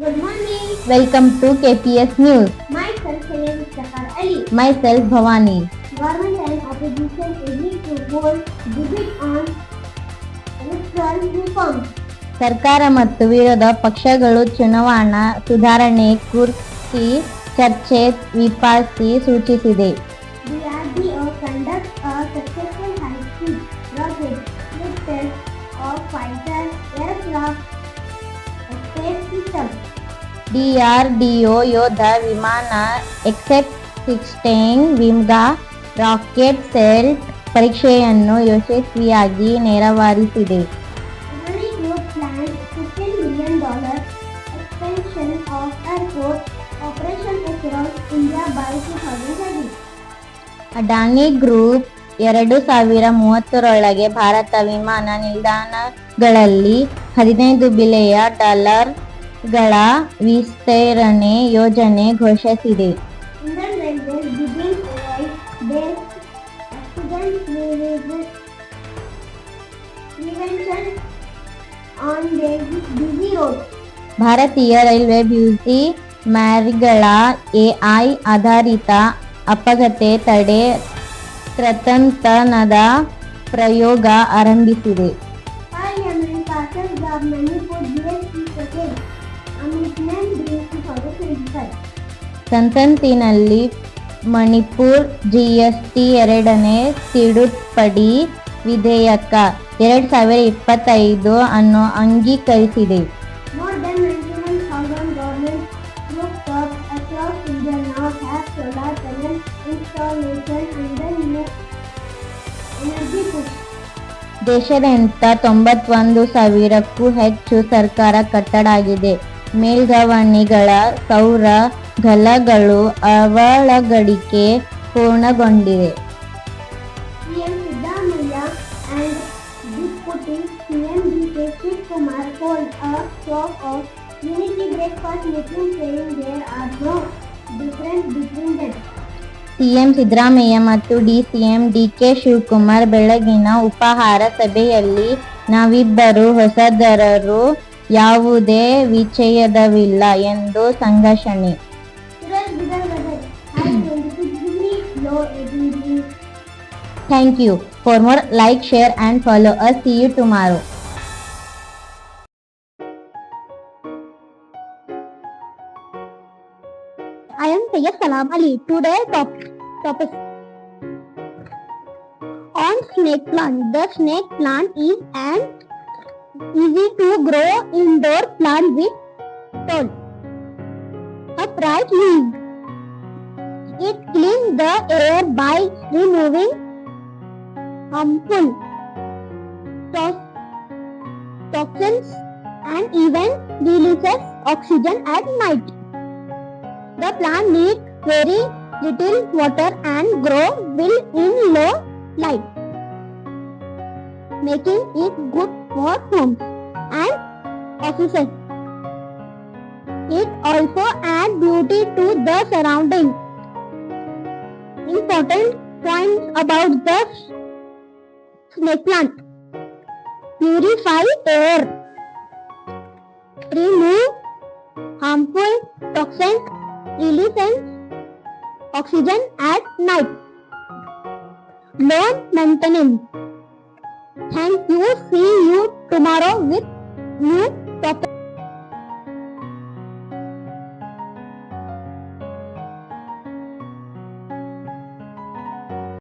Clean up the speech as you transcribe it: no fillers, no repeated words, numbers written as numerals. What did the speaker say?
Good morning. Welcome to KPS News. Myself name is Zakar Ali. Myself Bhavani. Government and opposition agree to hold debate on electoral reforms. ಸರ್ಕಾರ ಮತ್ತು ವಿರೋಧ ಪಕ್ಷಗಳು ಚುನಾವಣಾ ಸುಧಾರಣೆ ಕುರಿತು ಚರ್ಚೆ ವಿಪಾಸಿ ಸೂಚಿಸಿದೆ. DRDO conducts a successful high-speed rocket test of fighter aircraft space system. DRDO ಯೋಧ ವಿಮಾನ F-16 ವಿಂಗ ರಾಕೆಟ್ ಸೆಟ್ ಪರೀಕ್ಷೆಯನ್ನು ಯಶಸ್ವಿಯಾಗಿ ನೆರವೇರಿಸಿದೆ. Adani Group plans $15 million expansion of airport operation across India by 2030. Adani group 2030ರೊಳಗೆ ಭಾರತ ವಿಮಾನ ನಿಲ್ದಾಣಗಳಲ್ಲಿ $15 ಬಿಲಿಯನ್ ಗಳ ವಿಸ್ತರಣೆ ಯೋಜನೆ ಘೋಷಿಸಿದೆ. Indian Railways begin AI-based accident prevention on busy roads. ಭಾರತೀಯ ರೈಲ್ವೆ ಬ್ಯುಸಿ ಮಾರ್ಗಗಳ ಎಐ ಆಧಾರಿತ ಅಪಘಾತ ತಡೆ ತಂತ್ರಜ್ಞಾನದ ಪ್ರಯೋಗ ಆರಂಭಿಸಿದೆ. Parliament passes the Manipur GST package amendment bill 2025. ಸಂಸತ್ತಿನಲ್ಲಿ ಮಣಿಪುರ್ ಜಿಎಸ್ಟಿ 2ನೇ ತಿದ್ದುಪಡಿ ವಿಧೇಯಕ 2025 ಅನ್ನು ಅಂಗೀಕರಿಸಿದೆ. More than 91,000 government rooftops across India now have solar panel installation under new energy push. ದೇಶಾದ್ಯಂತ 91,000ಕ್ಕೂ ಹೆಚ್ಚು ಸರ್ಕಾರಿ ಕಟ್ಟಡಗಳಿಗೆ ಮೇಲ್ಛಾವಣಿಗಳ ಸೌರ ಘಟಕಗಳು ಅಳವಡಿಕೆ ಪೂರ್ಣಗೊಂಡಿವೆ. CM Siddaramaiah and Deputy CM D.K. Shivkumar hold a show of unity breakfast meeting saying there are no difference between them. CM Siddaramaiah ಮತ್ತು DCM DK Shivakumar ಬೆಳಗಿನ ಉಪಹಾರ ಸಭೆಯಲ್ಲಿ ನಾವಿಬ್ಬರು ಹೊಸದರರು, ಯಾವುದೇ ವಿಚ್ಛೇದವಿಲ್ಲ ಎಂದು ಸಂಘರ್ಷಣೆ. Today's weather high 26 degrees, low 18 degrees. Thank you. For more, like, share and follow us. See you tomorrow. I am Sayyid Salam Ali. Today's topic on snake plant. The snake plant is an easy to grow indoor plant with tall, upright leaves. It cleans the air by removing harmful toxins and even releases oxygen at night. The plant needs very little water and grow well in low light, making it good for homes and offices. It also adds beauty to the surroundings. Important points about the snake plant: purify air, remove harmful toxins, releases oxygen at night. Low maintenance. Thank you. See you tomorrow with new topic.